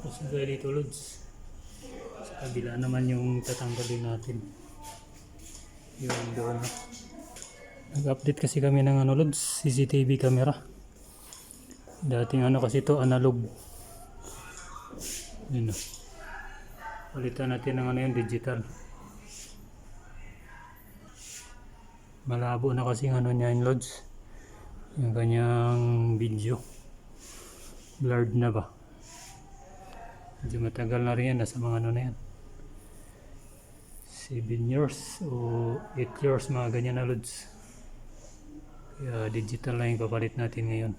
Tapos gaya dito lods. Sa kabila naman yung tatanggalin natin. Yun doon. Nag-update kasi kami ng ano lods, CCTV camera. Dating ano kasi to analog. Yun o. Palitan natin ng ano yung digital. Malabo na kasi ano niya yung lods. Yung kanyang video. Blurred na ba? Medyo matagal na rin yan. Nasa mga ano na yan. 7 years o 8 years mga ganyan na lods. Kaya digital na yung papalit natin ngayon.